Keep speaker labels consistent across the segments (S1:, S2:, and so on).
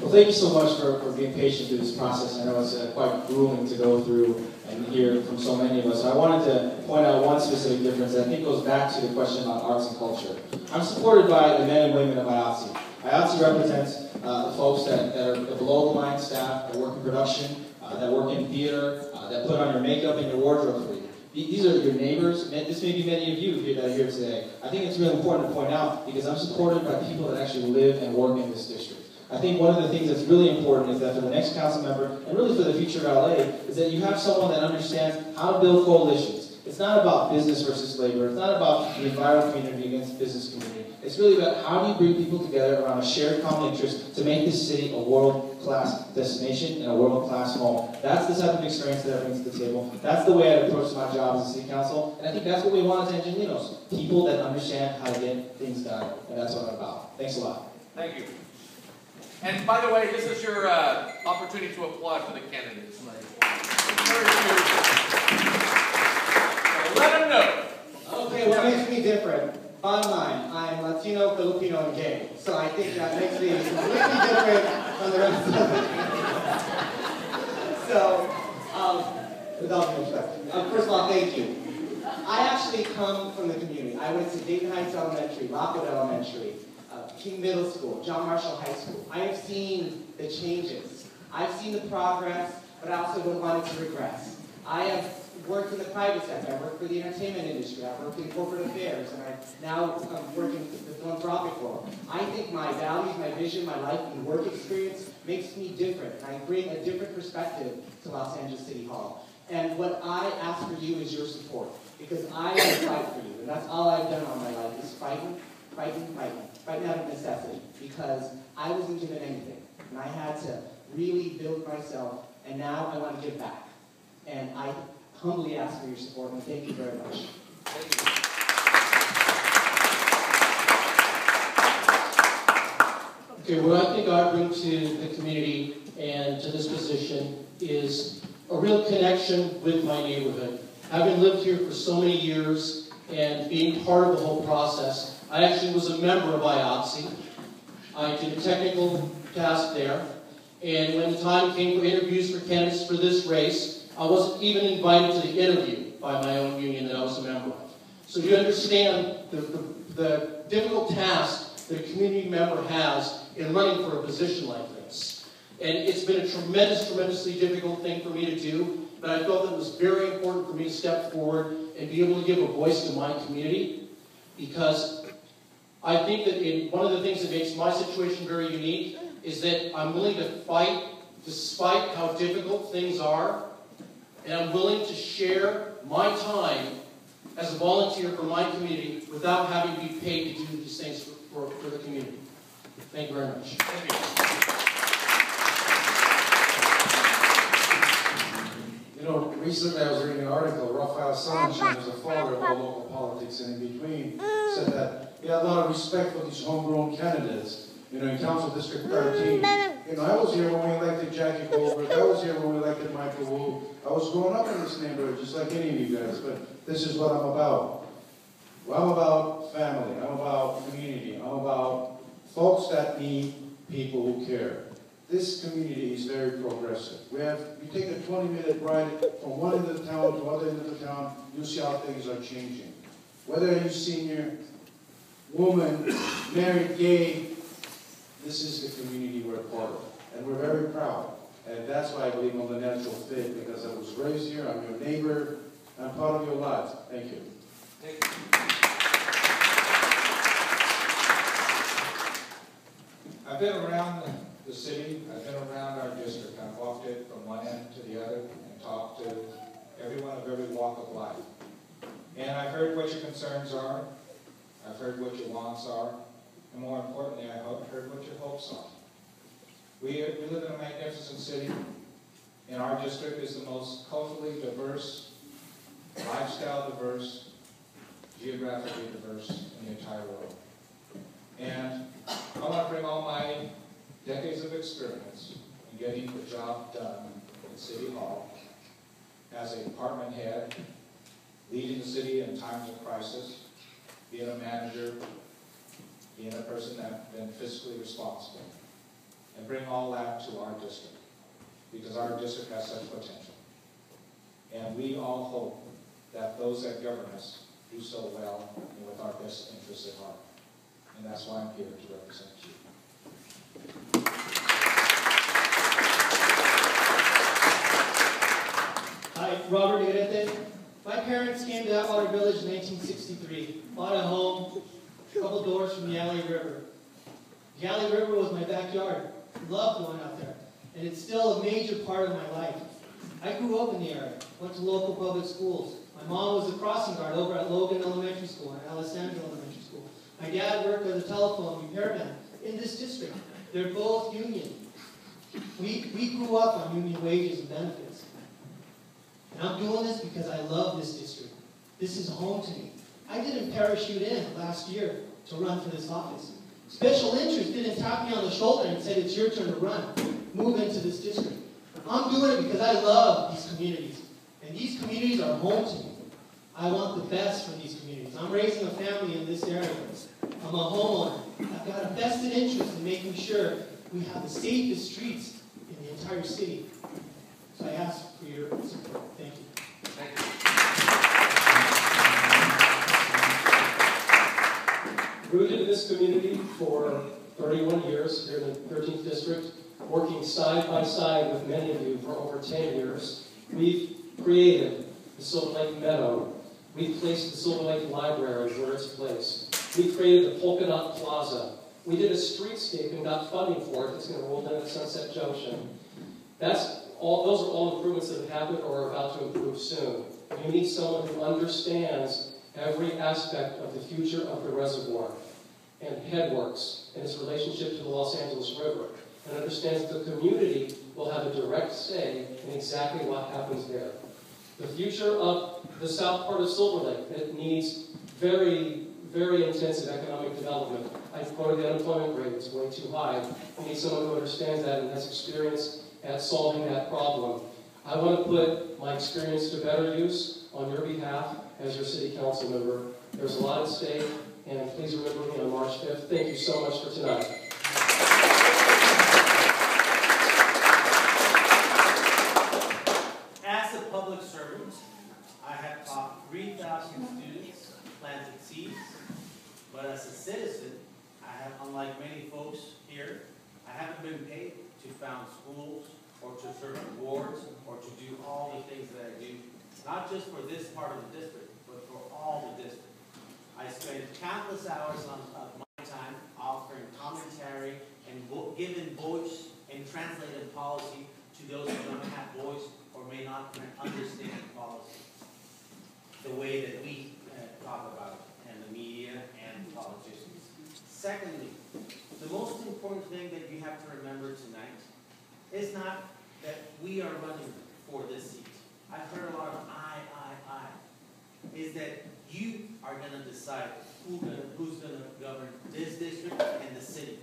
S1: Well, thank you so much for being patient through this process. I know it's quite grueling to go through and hear from so many of us. I wanted to point out one specific difference that I think goes back to the question about arts and culture. I'm supported by the men and women of IATSE. IATSE represents the folks that are the below-the-line staff, that work in production, that work in theater, that put on your makeup and your wardrobe for you. These are your neighbors. This may be many of you here that are here today. I think it's really important to point out because I'm supported by people that actually live and work in this district. I think one of the things that's really important is that for the next council member, and really for the future of LA, is that you have someone that understands how to build coalitions. It's not about business versus labor. It's not about the environmental community against business community. It's really about how do you bring people together around a shared common interest to make this city a world-class destination and a world-class home. That's the type of experience that I bring to the table. That's the way I approach my job as a city council. And I think that's what we want as Angelinos. People that understand how to get things done. And that's what I'm about. Thanks a lot.
S2: Thank you. And by the way, this is your opportunity to applaud for the candidates. Let them know.
S3: Okay, what makes me different? Bottom line, I'm Latino, Filipino, and gay. So I think that makes me completely different from the rest of the So, without disrespect. First of all, thank you. I actually come from the community. I went to Dayton Heights Elementary, Lockwood Elementary, King Middle School, John Marshall High School. I have seen the changes. I've seen the progress, but I also don't want it to regress. I have worked in the private sector. I worked for the entertainment industry. I worked in corporate affairs, and I now work in the philanthropic world. I think my values, my vision, my life, and work experience makes me different, and I bring a different perspective to Los Angeles City Hall. And what I ask for you is your support, because I will fight for you, and that's all I've done all my life is fighting out of necessity, because I wasn't given anything, and I had to really build myself, and now I want to give back. And I humbly ask for your support, and thank you very much.
S2: Thank you.
S4: Okay, what I think I bring to the community and to this position is a real connection with my neighborhood. Having lived here for so many years and being part of the whole process, I actually was a member of IATSE. I did a technical task there, and when the time came for interviews for candidates for this race, I wasn't even invited to the interview by my own union that I was a member of. So you understand the difficult task that a community member has in running for a position like this. And it's been a tremendously difficult thing for me to do, but I felt that it was very important for me to step forward and be able to give a voice to my community, because I think that one of the things that makes my situation very unique is that I'm willing to fight despite how difficult things are, and I'm willing to share my time as a volunteer for my community without having to be paid to do these things for the community. Thank you very much.
S2: Thank you.
S5: You know, recently I was reading an article, Rafael Sanchez, who's the father of all local politics and in between, said that he had a lot of respect for these homegrown candidates. You know, in Council District 13, you know, I was here when we elected Jackie Goldberg, I was here when we elected Michael Wu. I was growing up in this neighborhood just like any of you guys, but this is what I'm about. Well, I'm about family, I'm about community, I'm about folks that need people who care. This community is very progressive. You take a 20-minute ride from one end of the town to the other end of the town, you'll see how things are changing. Whether you're senior, woman, married, gay, this is the community we're part of. And we're very proud. And that's why I believe I'm the natural fit, because I was raised here, I'm your neighbor, I'm part of your lives. Thank you.
S2: Thank you.
S6: I've been around the city, I've been around our district. I've walked it from one end to the other and talked to everyone of every walk of life. And I've heard what your concerns are, I've heard what your wants are, and more importantly, I've heard what your hopes are. We live in a magnificent city, and our district is the most culturally diverse, lifestyle diverse, geographically diverse in the entire world. And I want to bring all my decades of experience in getting the job done in City Hall as a department head, leading the city in times of crisis, being a manager, being a person that's been fiscally responsible. and bring all that to our district, because our district has such potential. And we all hope that those that govern us do so well and with our best interests at heart. And that's why I'm here to represent you.
S4: Hi, Robert Negrete. My parents came to Atwater Village in 1963, bought a home a couple doors from the Alley River. The Alley River was my backyard. I loved going out there, and it's still a major part of my life. I grew up in the area, went to local public schools. My mom was a crossing guard over at Logan Elementary School and Alessandro Elementary School. My dad worked as a telephone repairman in this district. They're both union. We grew up on union wages and benefits. And I'm doing this because I love this district. This is home to me. I didn't parachute in last year to run for this office. Special interest didn't tap me on the shoulder and said, it's your turn to run. Move into this district. I'm doing it because I love these communities. And these communities are home to me. I want the best for these communities. I'm raising a family in this area. I'm a homeowner. I've got a vested interest in making sure we have the safest streets in the entire city. So I ask for your support. Thank you.
S2: Thank you.
S4: Rooted in this community for 31 years here in the 13th District, working side by side with many of you for over 10 years, we've created the Silver Lake Meadow. We've placed the Silver Lake Library where it's placed. We created the Polka Dot Plaza. We did a streetscape and got funding for it that's going to roll in at Sunset Junction. Those are all improvements that have happened or are about to improve soon. You need someone who understands every aspect of the future of the reservoir and Headworks and its relationship to the Los Angeles River, and understands that the community will have a direct say in exactly what happens there. The future of the south part of Silver Lake, that needs very, very intensive economic development. I quoted the unemployment rate, it's way too high. We need someone who understands that and has experience at solving that problem. I want to put my experience to better use on your behalf as your city council member. There's a lot at stake, and please remember me on March 5th. Thank you so much for tonight.
S7: As a public servant, I have taught 3,000 students, planted seeds, but as a citizen, I have, unlike many folks here, I haven't been paid to found schools or to serve on boards or to do all the things that I do, not just for this part of the district, but for all the district. I spend countless hours of my time offering commentary and giving voice and translating policy to those who don't have voice or may not understand policy the way that we talk about it, and the media and politicians. Secondly, the most important thing that you have to remember tonight is not that we are running for this seat. I've heard a lot of I. Is that you are going to decide who's going to govern this district and the city.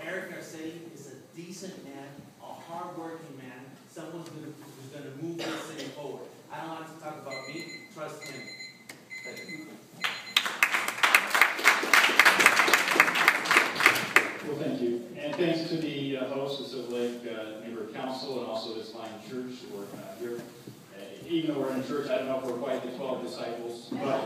S7: Eric Garcetti is a decent man, a hard-working man, someone who's going to move this city forward. I don't want to talk about me. Trust him.
S8: Well, thank you. And thanks to the hosts of Silver Lake Neighborhood Council and also this Lion Church who are here. Even though we're in a church, I don't know if we're quite the 12 disciples. But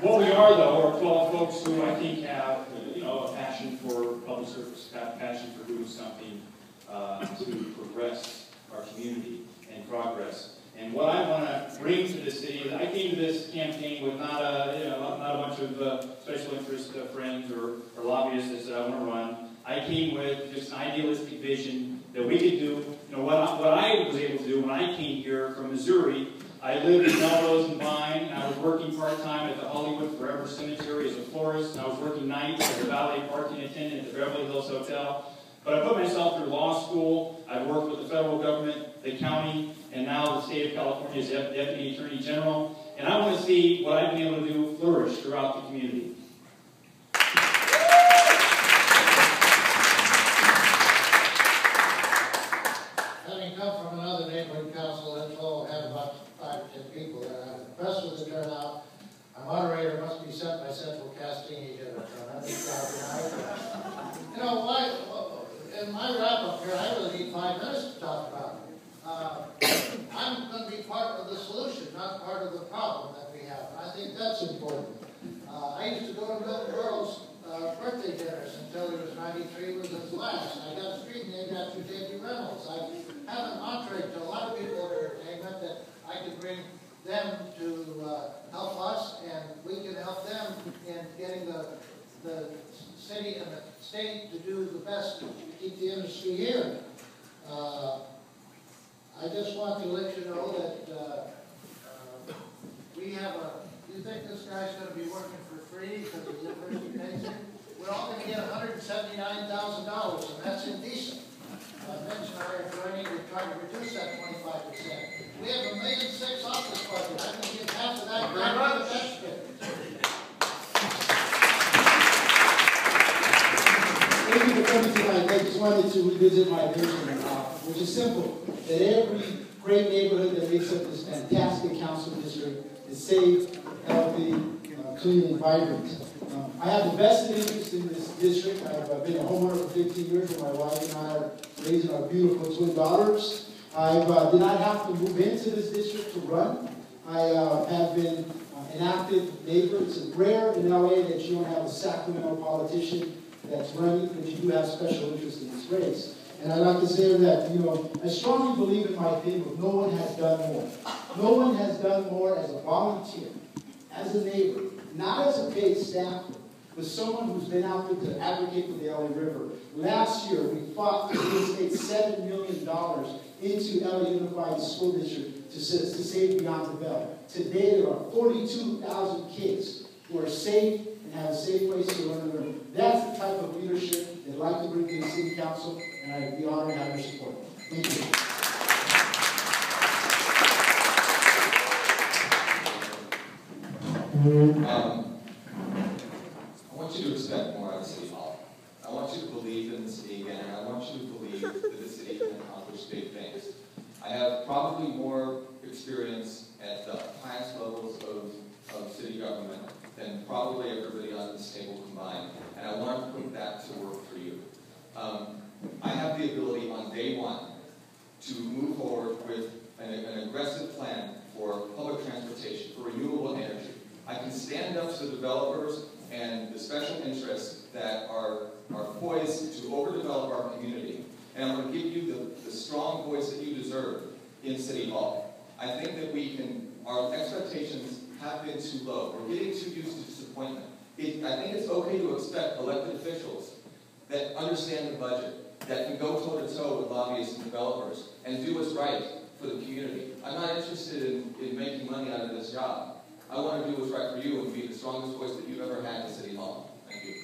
S8: what we are, though, are 12 folks who I think have, a passion for public service, have a passion for doing something to progress our community and progress. And what I want to bring to the city is I came to this campaign with not a bunch of special interest friends or lobbyists that said I want to run. I came with just an idealistic vision that we could do, what I was able to do when I came here from Missouri. I lived in Melrose and Vine, and I was working part-time at the Hollywood Forever Cemetery as a florist, and I was working nights as a valet parking attendant at the Beverly Hills Hotel. But I put myself through law school. I've worked with the federal government, the county, and now the state of California as Deputy Attorney General. And I want to see what I've been able to do flourish throughout the community.
S9: Having come from another neighborhood council that's all had about 5 or 10 people there, I'm impressed with the turnout. Our moderator must be sent by Central Casting. He did a tremendous job tonight. Prime Minister talked about. I'm going to be part of the solution, not part of the problem that we have. And I think that's important. I used to go to Milton Berle's birthday dinners until he was 93, was his last. I got a street named after J.B. Reynolds. I have an entree to a lot of people in entertainment that I could bring them to help us, and we can help them in getting the city and the state to do the best to keep the industry here. I just want to let you know that we have you think this guy's going to be working for free because the university pays him? We're all going to get $179,000, and that's indecent. Mitch and I are joining to try to reduce that 25%. We have $1.6 million office budget. I can get half of that.
S2: Very much.
S10: Thank you for coming tonight. I just wanted to revisit my vision, which is simple, that every great neighborhood that makes up this fantastic council district is safe, healthy, clean, and vibrant. I have the vested interest in this district. I've been a homeowner for 15 years, and my wife and I are raising our beautiful twin daughters. I did not have to move into this district to run. I have been an active neighbor. It's rare in LA that you don't have a Sacramento politician that's running, but you do have special interest in this race. And I'd like to say that, you know, I strongly believe in my theme of no one has done more. No one has done more as a volunteer, as a neighbor, not as a paid staffer, but someone who's been out there to advocate for the LA River. Last year, we fought to reinstate $7 million into LA Unified School District to save Beyond the Bell. Today, there are 42,000 kids who are safe and have a safe place to learn and learn. That's the type of leadership that I'd like to bring to the City Council, and I'd be honored to have your support. Thank you.
S11: I want you to expect more out of City Hall. I want you to believe in the city again, and I want you to believe that the city can accomplish big things. I have probably more experience at the highest levels of city government than probably everybody on this table combined, and I want to put that to work for you. I have the ability on day one to move forward with an aggressive plan for public transportation, for renewable energy. I can stand up to the developers and the special interests that are poised to overdevelop our community, and I'm going to give you the strong voice that you deserve in City Hall. I think that our expectations have been too low. We're getting too used to disappointment. I think it's okay to expect elected officials that understand the budget, that can go toe-to-toe with lobbyists and developers, and do what's right for the community. I'm not interested in making money out of this job. I want to do what's right for you and be the strongest voice that you've ever had in City Hall. Thank you.